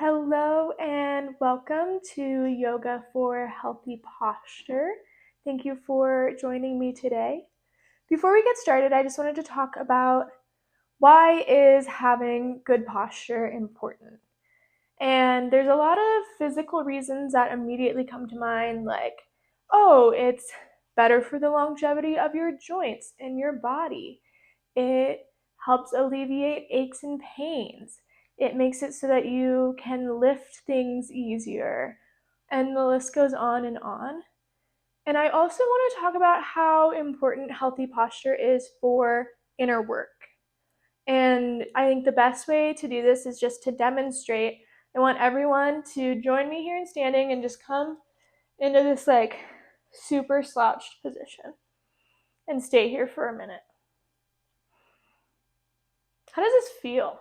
Hello and welcome to Yoga for Healthy Posture. Thank you for joining me today. Before we get started, I just wanted to talk about why is having good posture important? And there's a lot of physical reasons that immediately come to mind, like, oh, it's better for the longevity of your joints and your body. It helps alleviate aches and pains. It makes it so that you can lift things easier. And the list goes on and on. And I also want to talk about how important healthy posture is for inner work. And I think the best way to do this is just to demonstrate. I want everyone to join me here in standing and just come into this super slouched position and stay here for a minute. How does this feel?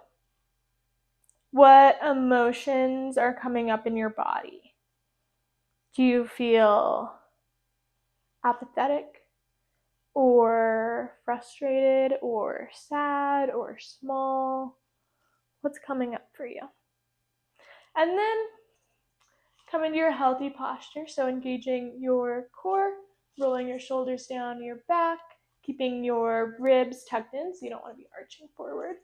What emotions are coming up in your body? Do you feel apathetic or frustrated or sad or small? What's coming up for you? And then come into your healthy posture, so engaging your core, rolling your shoulders down your back, keeping your ribs tucked in so you don't want to be arching forward.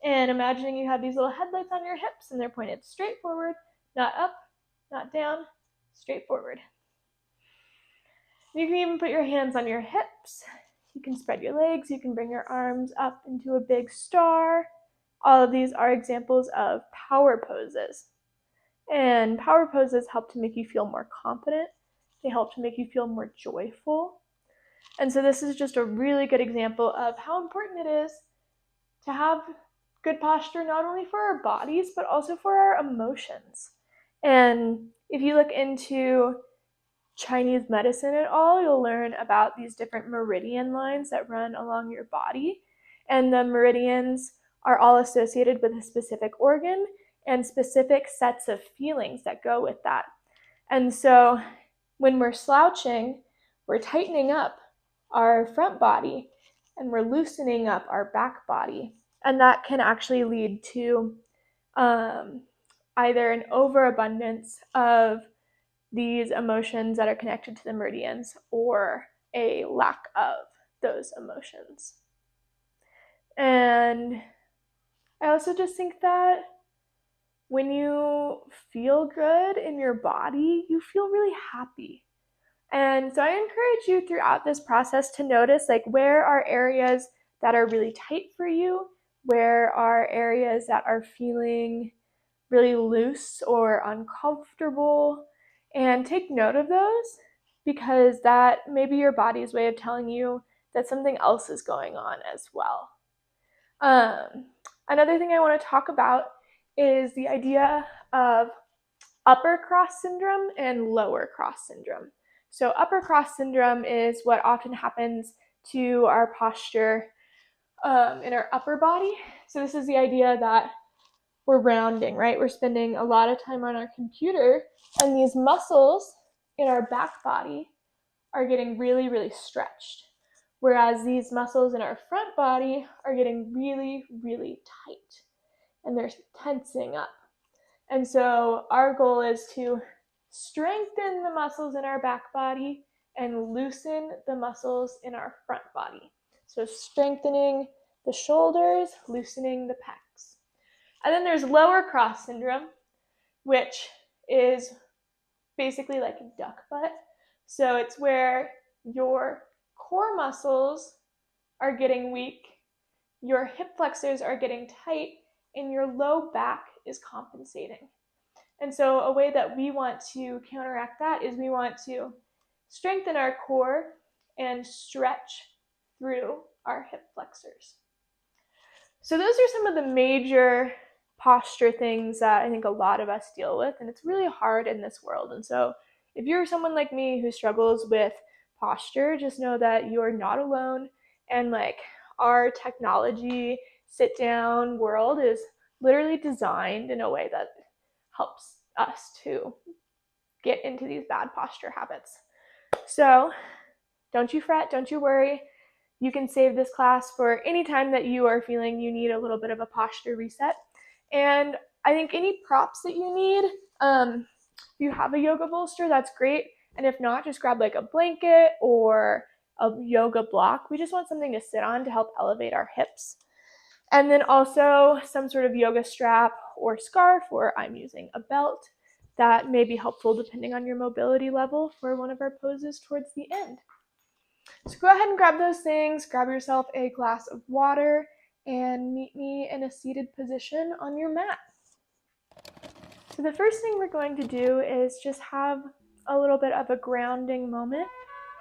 And imagining you have these little headlights on your hips and they're pointed straight forward, not up, not down, straight forward. You can even put your hands on your hips. You can spread your legs. You can bring your arms up into a big star. All of these are examples of power poses. And power poses help to make you feel more confident. They help to make you feel more joyful. And so this is just a really good example of how important it is to have good posture, not only for our bodies, but also for our emotions. And if you look into Chinese medicine at all, you'll learn about these different meridian lines that run along your body. And the meridians are all associated with a specific organ and specific sets of feelings that go with that. And so when we're slouching, we're tightening up our front body and we're loosening up our back body. And that can actually lead to either an overabundance of these emotions that are connected to the meridians or a lack of those emotions. And I also just think that when you feel good in your body, you feel really happy. And so I encourage you throughout this process to notice where are areas that are really tight for you, where are areas that are feeling really loose or uncomfortable, and take note of those because that may be your body's way of telling you that something else is going on as well. Another thing I want to talk about is the idea of upper cross syndrome and lower cross syndrome. So upper cross syndrome is what often happens to our posture in our upper body. So this is the idea that we're rounding, right? We're spending a lot of time on our computer, and these muscles in our back body are getting really, really stretched. Whereas these muscles in our front body are getting really, really tight, and they're tensing up. And so our goal is to strengthen the muscles in our back body and loosen the muscles in our front body. So strengthening the shoulders, loosening the pecs. And then there's lower cross syndrome, which is basically like a duck butt. So it's where your core muscles are getting weak, your hip flexors are getting tight, and your low back is compensating. And so a way that we want to counteract that is we want to strengthen our core and stretch through our hip flexors. So those are some of the major posture things that I think a lot of us deal with, and it's really hard in this world. And so if you're someone like me who struggles with posture, just know that you're not alone, and our technology sit down world is literally designed in a way that helps us to get into these bad posture habits. So don't you fret, don't you worry. You can save this class for any time that you are feeling you need a little bit of a posture reset. And I think any props that you need, if you have a yoga bolster, that's great. And if not, just grab like a blanket or a yoga block. We just want something to sit on to help elevate our hips. And then also some sort of yoga strap or scarf, or I'm using a belt. That may be helpful depending on your mobility level for one of our poses towards the end. So go ahead and grab those things, grab yourself a glass of water, and meet me in a seated position on your mat. So the first thing we're going to do is just have a little bit of a grounding moment.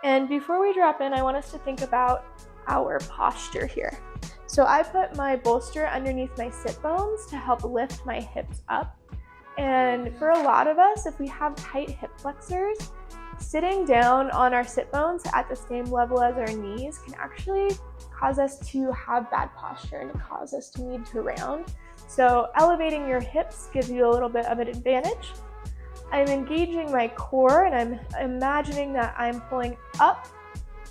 And before we drop in, I want us to think about our posture here. So I put my bolster underneath my sit bones to help lift my hips up. And for a lot of us, if we have tight hip flexors, sitting down on our sit bones at the same level as our knees can actually cause us to have bad posture and cause us to need to round. So elevating your hips gives you a little bit of an advantage. I'm engaging my core and I'm imagining that I'm pulling up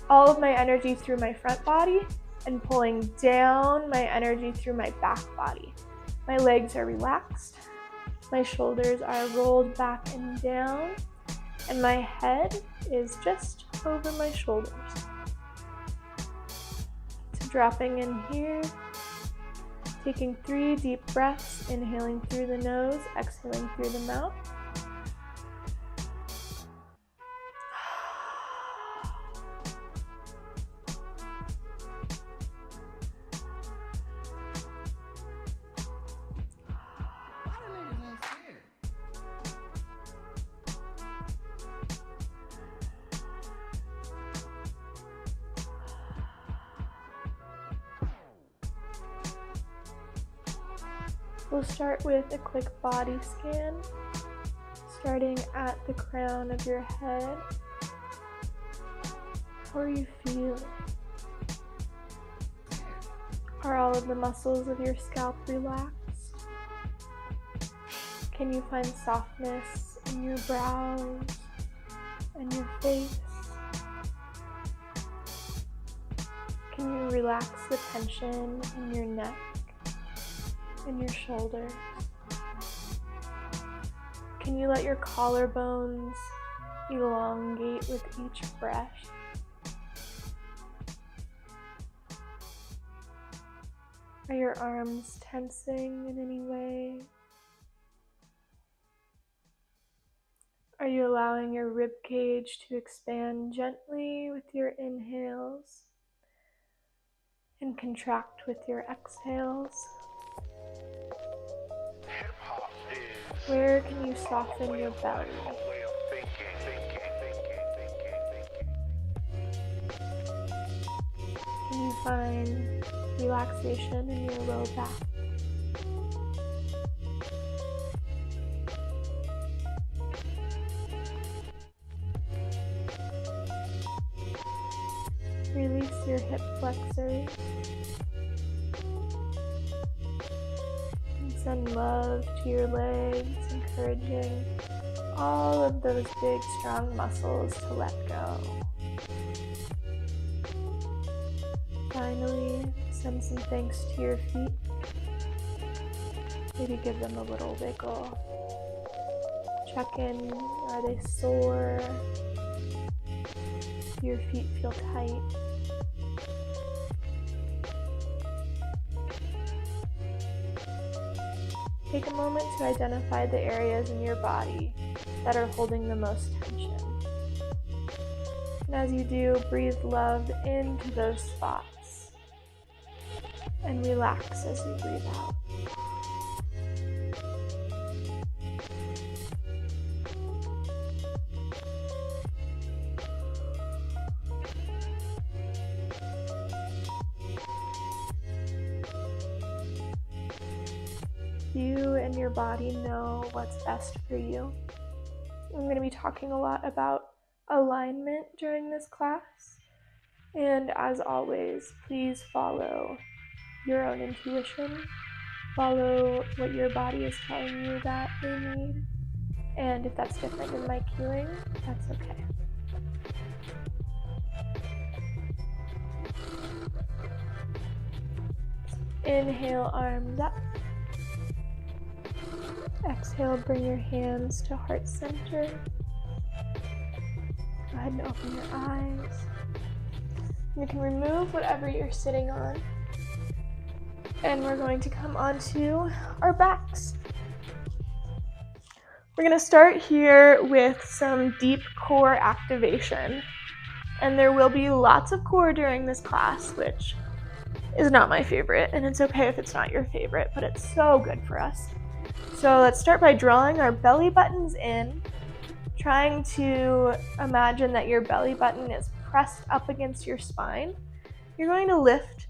all of my energy through my front body and pulling down my energy through my back body. My legs are relaxed. My shoulders are rolled back and down, and my head is just over my shoulders. So dropping in here, taking 3 deep breaths, inhaling through the nose, exhaling through the mouth. We'll start with a quick body scan, starting at the crown of your head. How are you feeling? Are all of the muscles of your scalp relaxed? Can you find softness in your brows and your face? Can you relax the tension in your neck and your shoulders? Can you let your collarbones elongate with each breath? Are your arms tensing in any way? Are you allowing your rib cage to expand gently with your inhales and contract with your exhales? Where can you soften your belly? Can you find relaxation in your low back? Release your hip flexors and send love to your legs, encouraging all of those big, strong muscles to let go. Finally, send some thanks to your feet. Maybe give them a little wiggle. Check in, are they sore? Do your feet feel tight? Take a moment to identify the areas in your body that are holding the most tension. And as you do, breathe love into those spots and relax as you breathe out. You and your body know what's best for you. I'm going to be talking a lot about alignment during this class. And as always, please follow your own intuition. Follow what your body is telling you that they need. And if that's different than my cueing, that's okay. Inhale, arms up. Exhale, bring your hands to heart center. Go ahead and open your eyes. You can remove whatever you're sitting on. And we're going to come onto our backs. We're going to start here with some deep core activation. And there will be lots of core during this class, which is not my favorite. And it's okay if it's not your favorite, but it's so good for us. So let's start by drawing our belly buttons in, trying to imagine that your belly button is pressed up against your spine. You're going to lift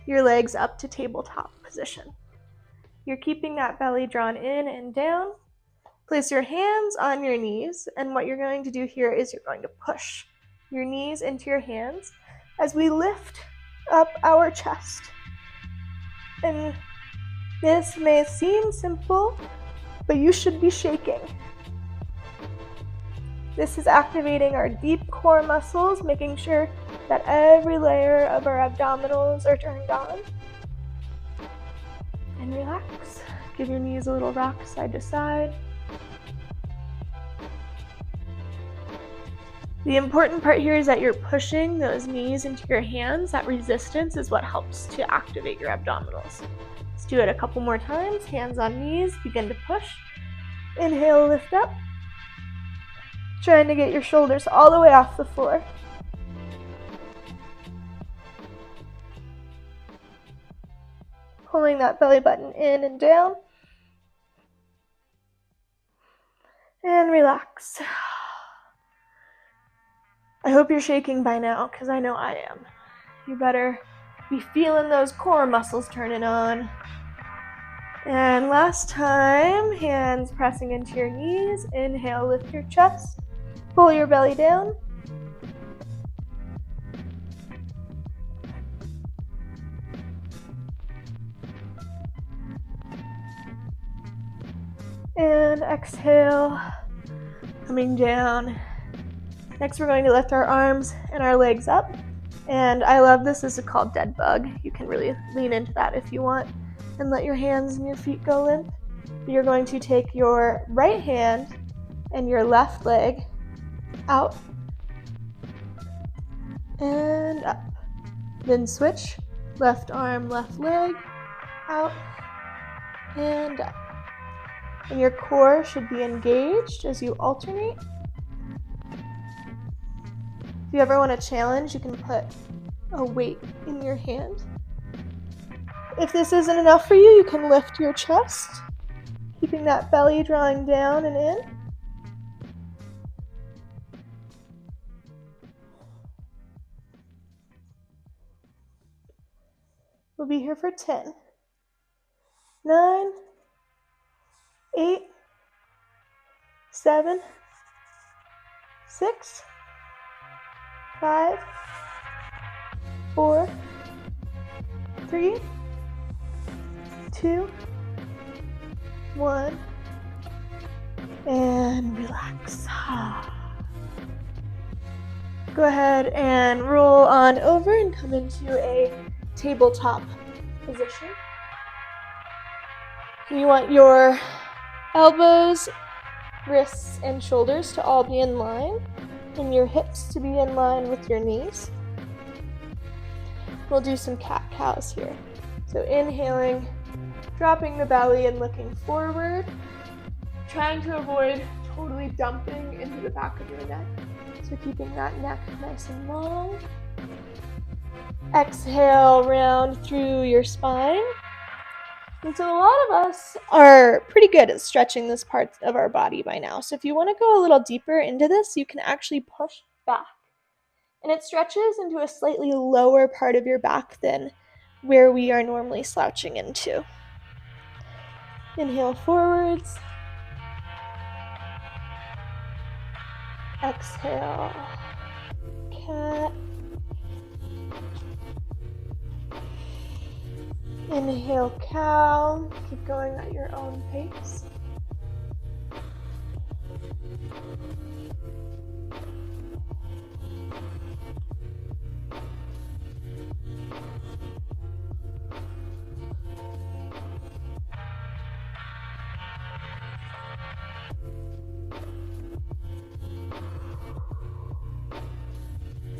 your legs up to tabletop position. You're keeping that belly drawn in and down. Place your hands on your knees, and what you're going to do here is you're going to push your knees into your hands as we lift up our chest. And this may seem simple, but you should be shaking. This is activating our deep core muscles, making sure that every layer of our abdominals are turned on. And relax. Give your knees a little rock side to side. The important part here is that you're pushing those knees into your hands. That resistance is what helps to activate your abdominals. Let's do it a couple more times. Hands on knees, begin to push. Inhale, lift up. Trying to get your shoulders all the way off the floor. Pulling that belly button in and down. And relax. I hope you're shaking by now, because I know I am. You better be feeling those core muscles turning on. And last time, hands pressing into your knees. Inhale, lift your chest. Pull your belly down. And exhale, coming down. Next, we're going to lift our arms and our legs up. And I love this. This is called dead bug. You can really lean into that if you want and let your hands and your feet go limp. You're going to take your right hand and your left leg out and up. Then switch, left arm, left leg, out and up. And your core should be engaged as you alternate. If you ever want to challenge, you can put a weight in your hand. If this isn't enough for you, you can lift your chest, keeping that belly drawing down and in. We'll be here for 10, 9, 8, 7, 6, 5, 4, 3, 2, 1, and relax. Go ahead and roll on over and come into a tabletop position. You want your elbows, wrists, and shoulders to all be in line, and your hips to be in line with your knees. We'll do some cat-cows here. So inhaling, dropping the belly and looking forward, trying to avoid totally dumping into the back of your neck. So keeping that neck nice and long. Exhale, round through your spine. And so a lot of us are pretty good at stretching this part of our body by now. So if you want to go a little deeper into this, you can actually push back. And it stretches into a slightly lower part of your back than where we are normally slouching into. Inhale forwards. Exhale, cat. Inhale, cow. Keep going at your own pace.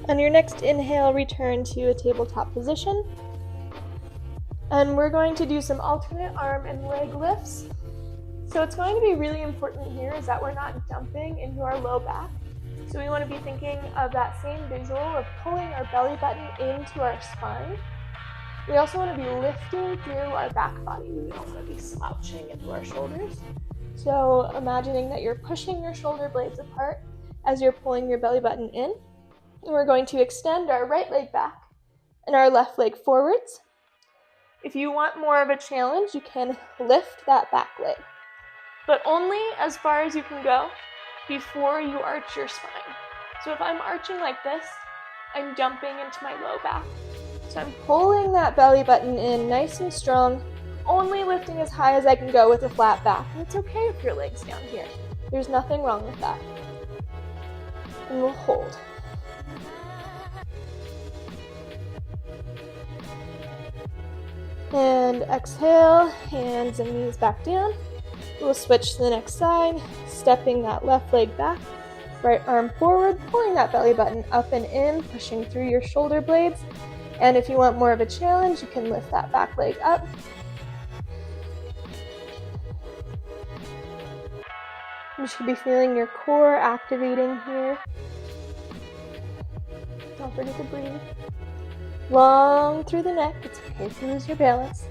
On your next inhale, return to a tabletop position. And we're going to do some alternate arm and leg lifts. So it's going to be really important here is that we're not dumping into our low back. So we want to be thinking of that same visual of pulling our belly button into our spine. We also want to be lifting through our back body. We don't want to be slouching into our shoulders. So imagining that you're pushing your shoulder blades apart as you're pulling your belly button in. And we're going to extend our right leg back and our left leg forwards. If you want more of a challenge, you can lift that back leg, but only as far as you can go before you arch your spine. So if I'm arching like this, I'm dumping into my low back. So I'm pulling that belly button in nice and strong, only lifting as high as I can go with a flat back. And it's okay if your leg's down here. There's nothing wrong with that. And we'll hold. And exhale, hands and knees back down. We'll switch to the next side, stepping that left leg back, right arm forward, pulling that belly button up and in, pushing through your shoulder blades. And if you want more of a challenge, you can lift that back leg up. You should be feeling your core activating here. Don't forget to breathe. Long through the neck. It's okay if you lose your balance.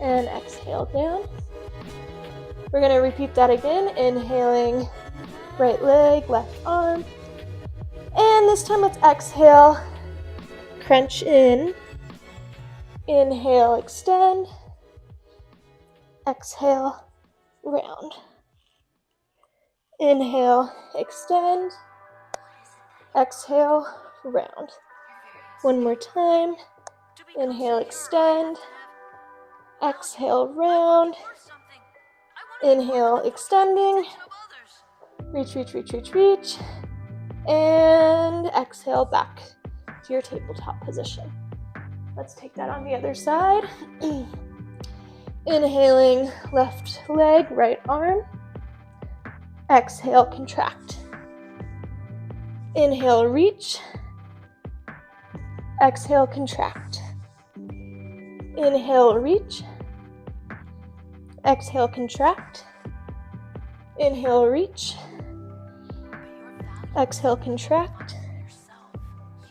And exhale down. We're going to repeat that again. Inhaling, right leg, left arm. And this time let's exhale. Crunch in. Inhale, extend. Exhale, round. Inhale, extend. Exhale, round. One more time. Inhale, extend. Exhale, round. Inhale, extending. Reach, reach, reach, reach, reach. And exhale back to your tabletop position. Let's take that on the other side. Inhaling, left leg, right arm. Exhale, contract. Inhale, reach. Exhale, contract. Inhale, reach. Exhale, contract. Inhale, reach. Exhale, contract.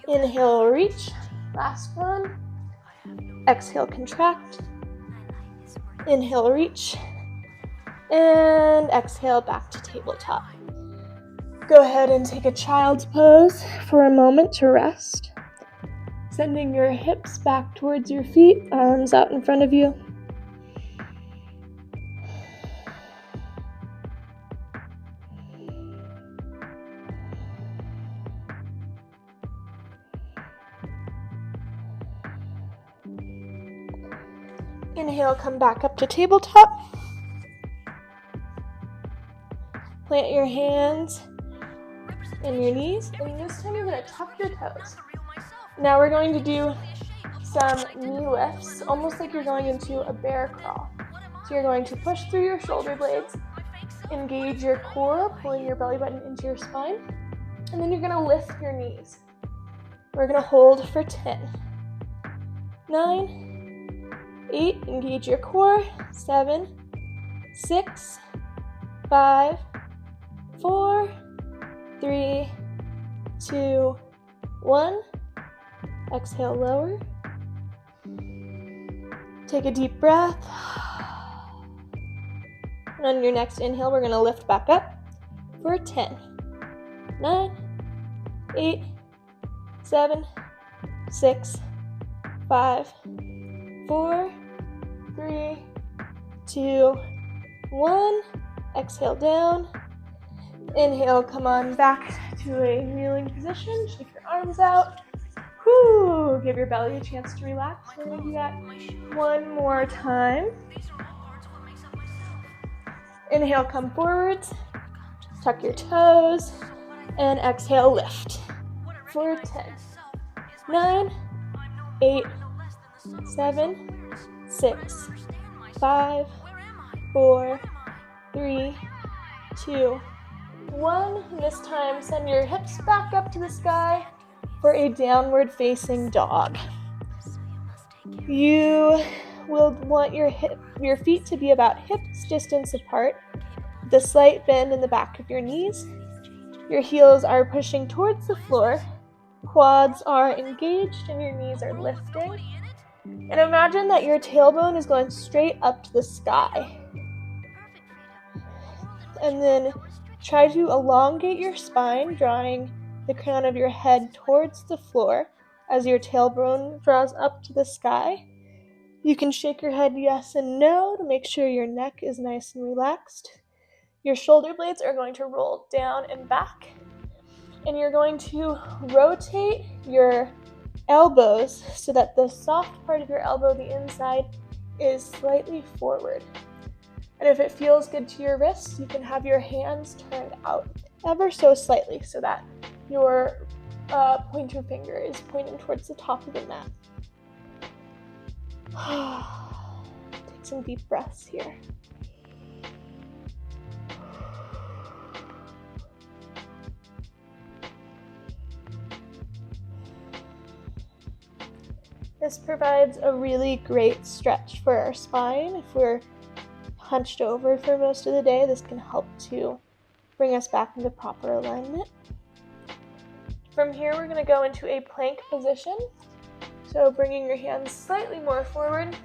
Inhale, reach. Last one. Exhale, contract. Inhale, reach. And exhale back to tabletop. Go ahead and take a child's pose for a moment to rest. Sending your hips back towards your feet, arms out in front of you. Inhale, come back up to tabletop. Plant your hands in your knees, and this time you're going to tuck your toes. Now we're going to do some knee lifts, almost like you're going into a bear crawl. So you're going to push through your shoulder blades, engage your core, pulling your belly button into your spine, and then you're going to lift your knees. We're going to hold for 10, 9, 8, engage your core, 7, 6, 5, 4, 3, 2, 1. Exhale, lower. Take a deep breath. And on your next inhale, we're going to lift back up for 10, 9, 8, 7, 6, 5, 4, 3, 2, 1. Exhale down. Inhale, come on back to a kneeling position. Shake your arms out. Whoo! Give your belly a chance to relax. We're going to do that one more time. Inhale, come forwards. Tuck your toes. And exhale, lift. For 10, 9, 8, 7, 6, 5, 4, 3, 2, 1. And this time, send your hips back up to the sky. for a downward facing dog. You will want your feet to be about hips distance apart, with a slight bend in the back of your knees. Your heels are pushing towards the floor, quads are engaged, and your knees are lifting. And imagine that your tailbone is going straight up to the sky. And then try to elongate your spine, drawing the crown of your head towards the floor as your tailbone draws up to the sky. You can shake your head yes and no to make sure your neck is nice and relaxed. Your shoulder blades are going to roll down and back, and you're going to rotate your elbows so that the soft part of your elbow, the inside, is slightly forward. And if it feels good to your wrists, you can have your hands turned out ever so slightly so that your pointer finger is pointing towards the top of the mat. Take some deep breaths here. This provides a really great stretch for our spine. If we're hunched over for most of the day, this can help to bring us back into proper alignment. From here, we're going to go into a plank position. So bringing your hands slightly more forward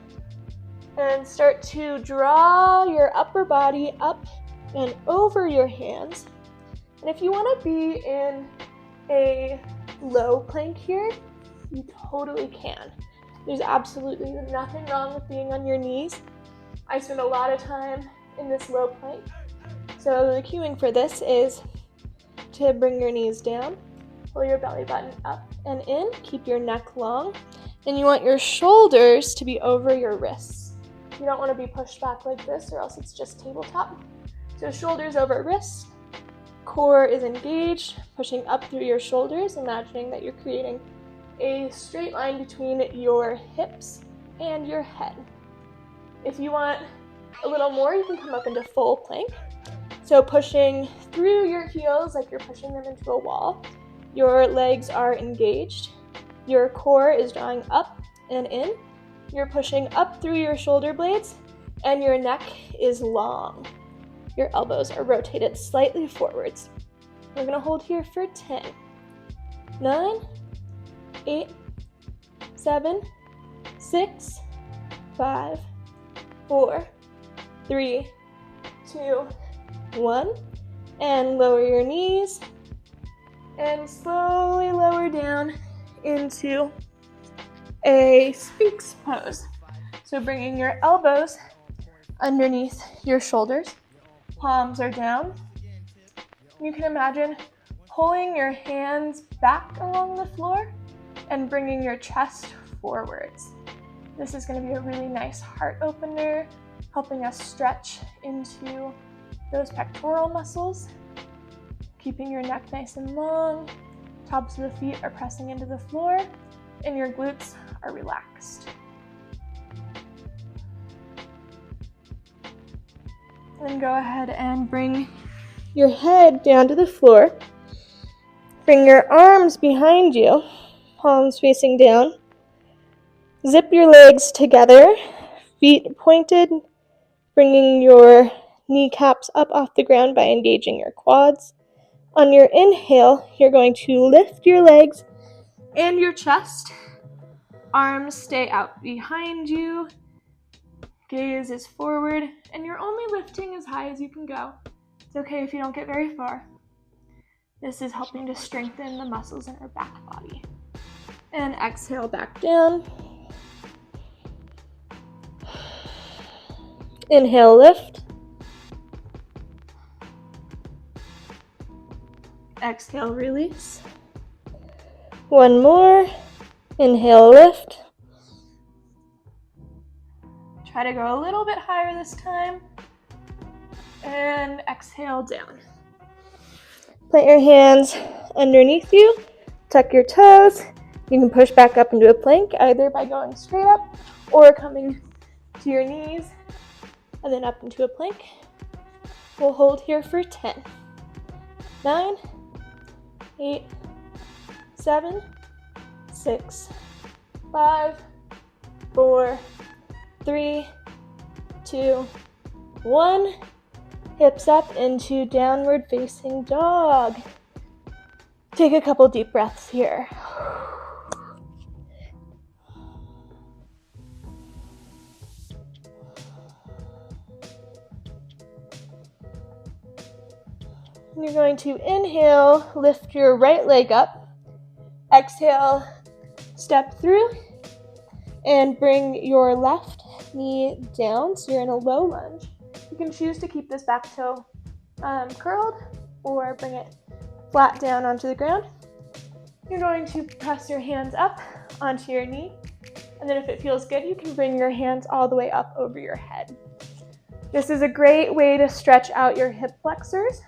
and start to draw your upper body up and over your hands. And if you want to be in a low plank here, you totally can. There's absolutely nothing wrong with being on your knees. I spend a lot of time in this low plank. So the cueing for this is to bring your knees down, pull your belly button up and in, keep your neck long, and you want your shoulders to be over your wrists. You don't want to be pushed back like this or else it's just tabletop. So shoulders over wrists, core is engaged, pushing up through your shoulders, imagining that you're creating a straight line between your hips and your head. If you want a little more, you can come up into full plank. So pushing through your heels like you're pushing them into a wall. Your legs are engaged. Your core is drawing up and in. You're pushing up through your shoulder blades, and your neck is long. Your elbows are rotated slightly forwards. We're going to hold here for 10, 9, 8, 7, 6, 5, 4, 3, 2, 1. And lower your knees and slowly lower down into a Sphinx pose. So bringing your elbows underneath your shoulders, palms are down. You can imagine pulling your hands back along the floor and bringing your chest forwards. This is going to be a really nice heart opener, helping us stretch into those pectoral muscles, keeping your neck nice and long, tops of the feet are pressing into the floor, and your glutes are relaxed. Then go ahead and bring your head down to the floor. Bring your arms behind you, palms facing down. Zip your legs together, feet pointed, bringing your kneecaps up off the ground by engaging your quads. On your inhale, you're going to lift your legs and your chest. Arms stay out behind you. Gaze is forward, and you're only lifting as high as you can go. It's okay if you don't get very far. This is helping to strengthen the muscles in our back body. And exhale back down. Inhale, lift. Exhale, release. One more. Inhale, lift. Try to go a little bit higher this time. And exhale down. Plant your hands underneath you. Tuck your toes. You can push back up into a plank either by going straight up or coming to your knees and then up into a plank. We'll hold here for 10, 9, 8, 7, 6, 5, 4, 3, 2, 1. Hips up into downward facing dog. Take a couple deep breaths here. You're going to inhale, lift your right leg up. Exhale, step through and bring your left knee down. So you're in a low lunge. You can choose to keep this back toe curled or bring it flat down onto the ground. You're going to press your hands up onto your knee. And then if it feels good, you can bring your hands all the way up over your head. This is a great way to stretch out your hip flexors,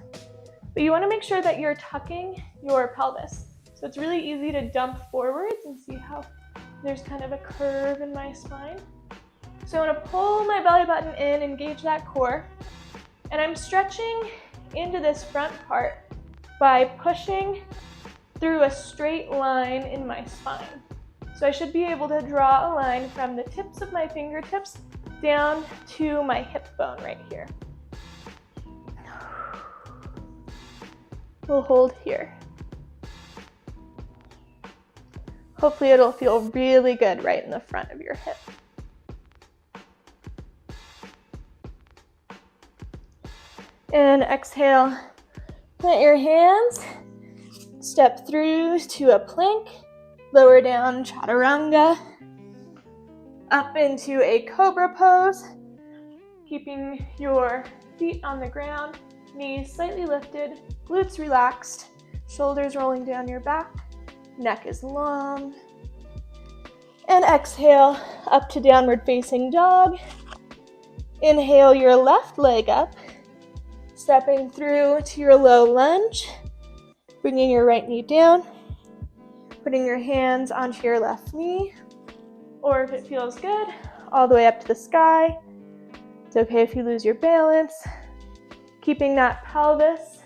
but you want to make sure that you're tucking your pelvis. So it's really easy to dump forwards and see how there's kind of a curve in my spine. So I want to pull my belly button in, engage that core, and I'm stretching into this front part by pushing through a straight line in my spine. So I should be able to draw a line from the tips of my fingertips down to my hip bone right here. We'll hold here. Hopefully it'll feel really good right in the front of your hip. And exhale, plant your hands, step through to a plank, lower down chaturanga, up into a cobra pose, keeping your feet on the ground, knees slightly lifted, glutes relaxed, shoulders rolling down your back, neck is long. And exhale, up to downward facing dog. Inhale your left leg up, stepping through to your low lunge, bringing your right knee down, putting your hands onto your left knee, or if it feels good, all the way up to the sky. It's okay if you lose your balance. Keeping that pelvis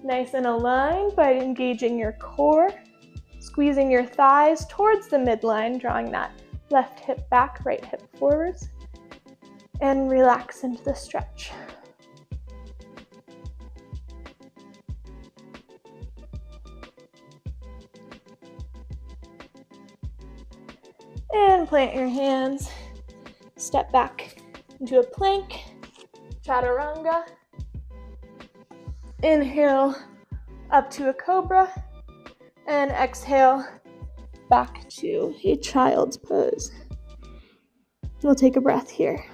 nice and aligned by engaging your core, squeezing your thighs towards the midline, drawing that left hip back, right hip forwards, and relax into the stretch. And plant your hands, step back into a plank, chaturanga. Inhale up to a cobra, and exhale back to a child's pose. We'll take a breath here.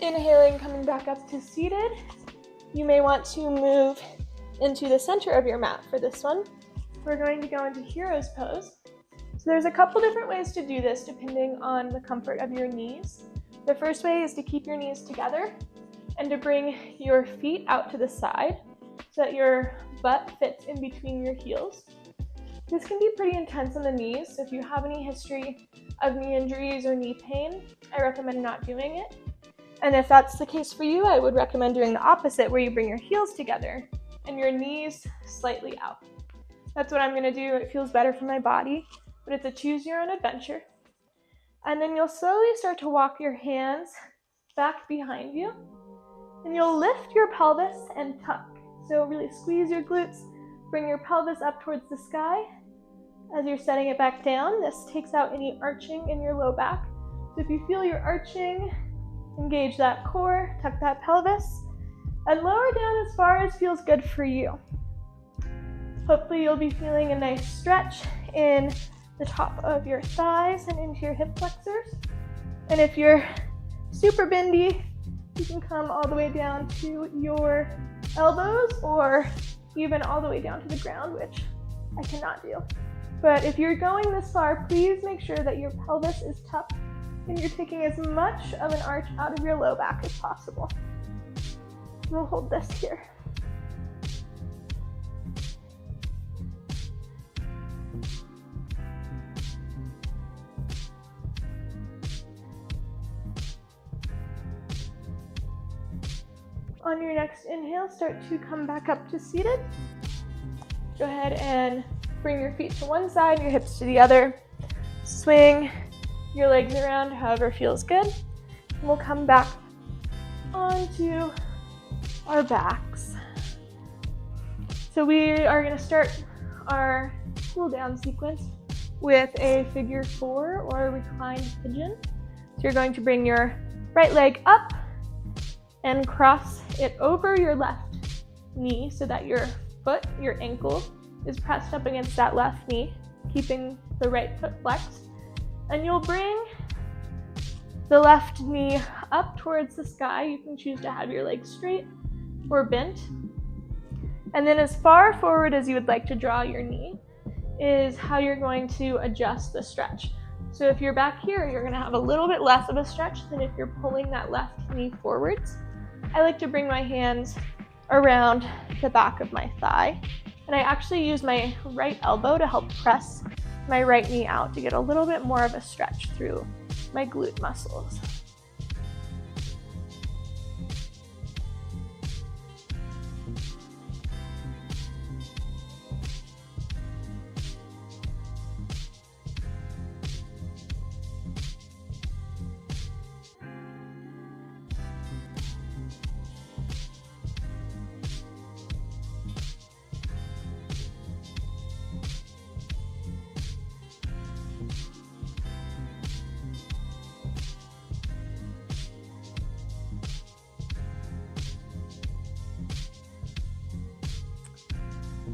Inhaling, coming back up to seated. You may want to move into the center of your mat for this one. We're going to go into hero's pose. So there's a couple different ways to do this depending on the comfort of your knees. The first way is to keep your knees together and to bring your feet out to the side so that your butt fits in between your heels. This can be pretty intense on the knees, so if you have any history of knee injuries or knee pain, I recommend not doing it. And if that's the case for you, I would recommend doing the opposite, where you bring your heels together and your knees slightly out. That's what I'm going to do. It feels better for my body, but it's a choose your own adventure. And then you'll slowly start to walk your hands back behind you, and you'll lift your pelvis and tuck. So really squeeze your glutes, bring your pelvis up towards the sky. As you're setting it back down, this takes out any arching in your low back. So if you feel you're arching, engage that core, tuck that pelvis, and lower down as far as feels good for you. Hopefully you'll be feeling a nice stretch in the top of your thighs and into your hip flexors. And if you're super bendy, you can come all the way down to your elbows or even all the way down to the ground, which I cannot do. But if you're going this far, please make sure that your pelvis is tucked and you're taking as much of an arch out of your low back as possible. We'll hold this here. On your next inhale, start to come back up to seated. Go ahead and bring your feet to one side, your hips to the other. Swing your legs around however feels good. And we'll come back onto our backs. So we are going to start our cool down sequence with a figure 4 or reclined pigeon. So you're going to bring your right leg up and cross it over your left knee so that your foot, your ankle, is pressed up against that left knee, keeping the right foot flexed. And you'll bring the left knee up towards the sky. You can choose to have your legs straight or bent. And then as far forward as you would like to draw your knee is how you're going to adjust the stretch. So if you're back here, you're going to have a little bit less of a stretch than if you're pulling that left knee forwards. I like to bring my hands around the back of my thigh, and I actually use my right elbow to help press my right knee out to get a little bit more of a stretch through my glute muscles.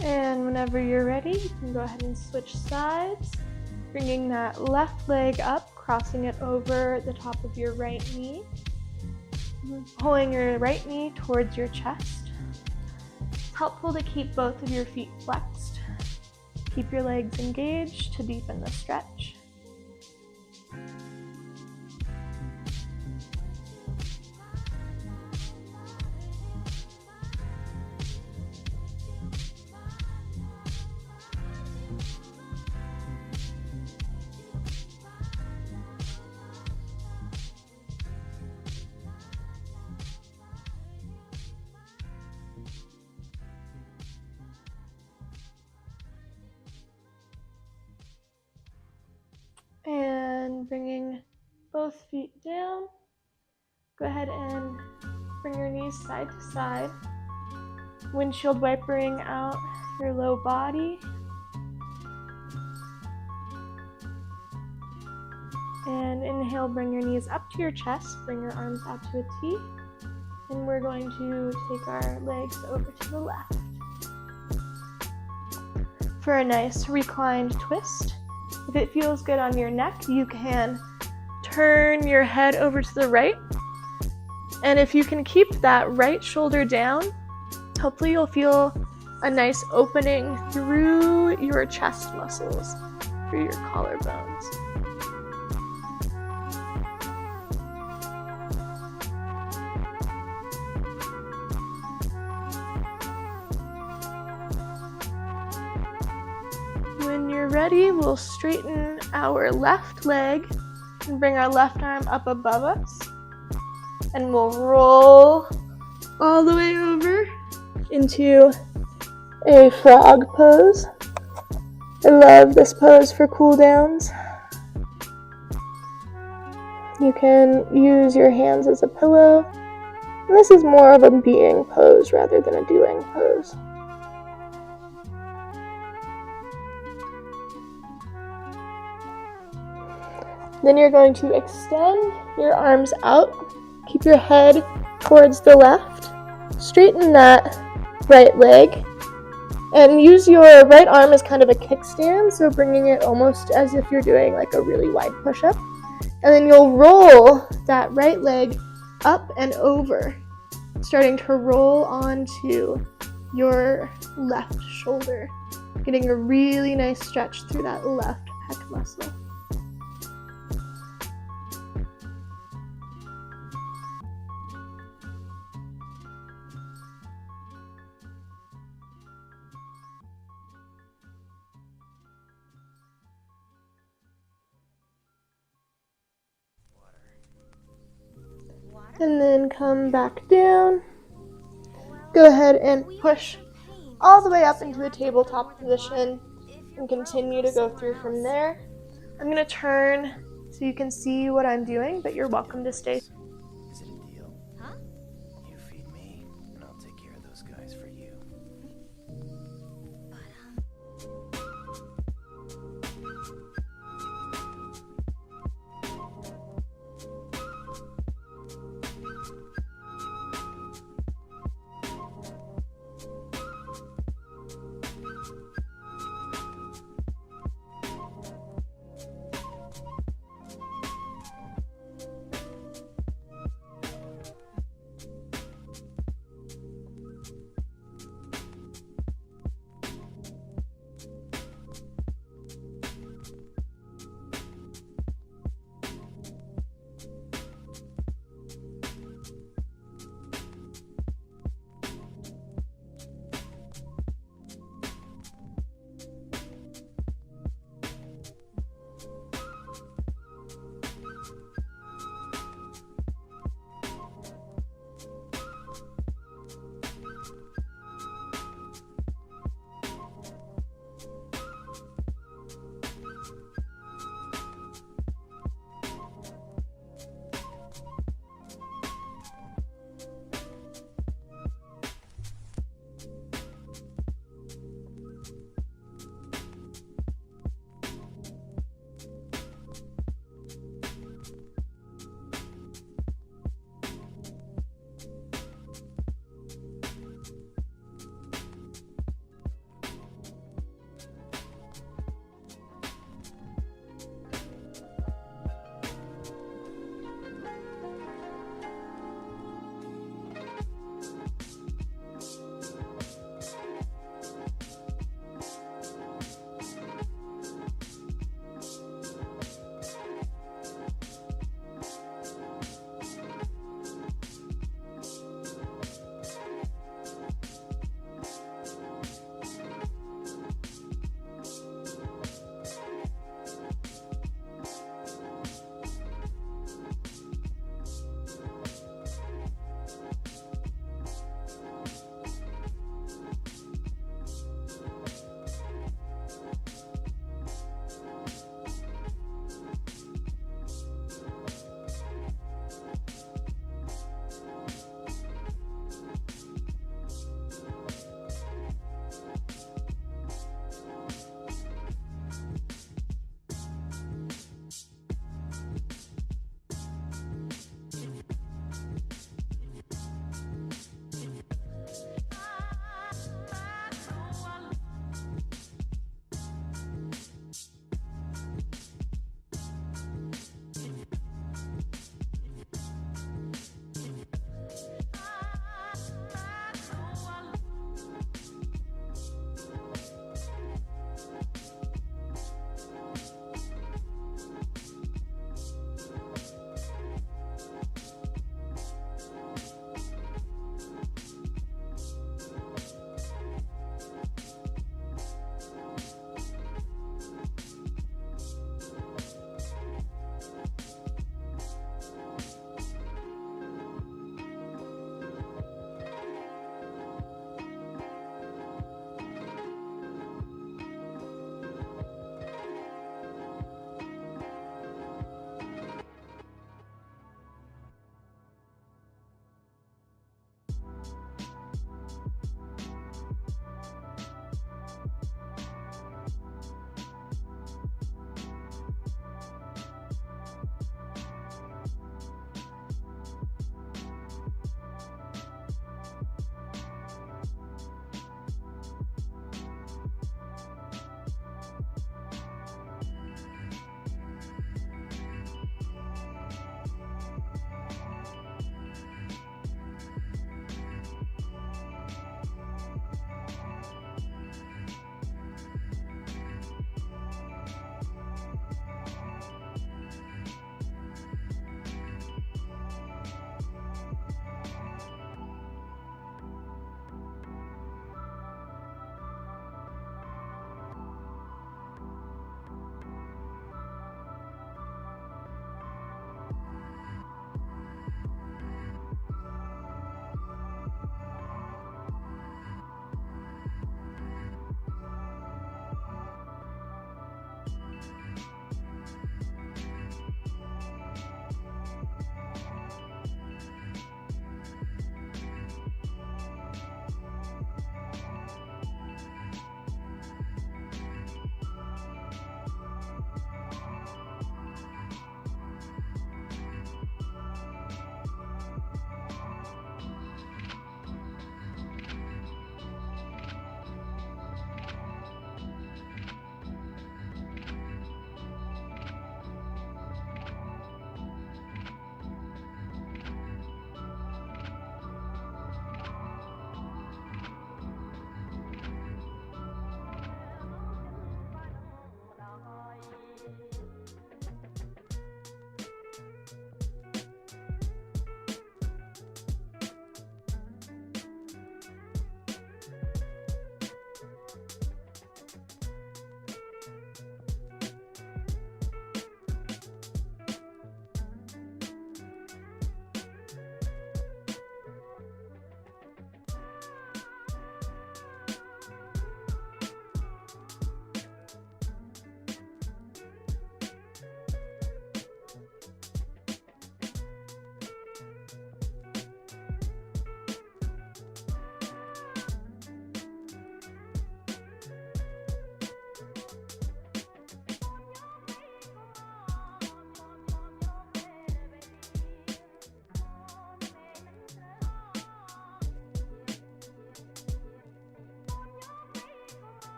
And whenever you're ready, you can go ahead and switch sides, bringing that left leg up, crossing it over the top of your right knee, pulling your right knee towards your chest. It's helpful to keep both of your feet flexed. Keep your legs engaged to deepen the stretch. And bringing both feet down, go ahead and bring your knees side to side, windshield wipering out your low body. And inhale, bring your knees up to your chest, bring your arms out to a T, and we're going to take our legs over to the left for a nice reclined twist. If it feels good on your neck, you can turn your head over to the right. And if you can keep that right shoulder down, hopefully you'll feel a nice opening through your chest muscles, through your collarbones. When you're ready, we'll straighten our left leg and bring our left arm up above us. And we'll roll all the way over into a frog pose. I love this pose for cool downs. You can use your hands as a pillow. And this is more of a being pose rather than a doing pose. Then you're going to extend your arms out, keep your head towards the left, straighten that right leg, and use your right arm as kind of a kickstand, so bringing it almost as if you're doing like a really wide push-up. And then you'll roll that right leg up and over, starting to roll onto your left shoulder, getting a really nice stretch through that left pec muscle. And then come back down. Go ahead and push all the way up into a tabletop position and continue to go through from there. I'm going to turn so you can see what I'm doing, but you're welcome to stay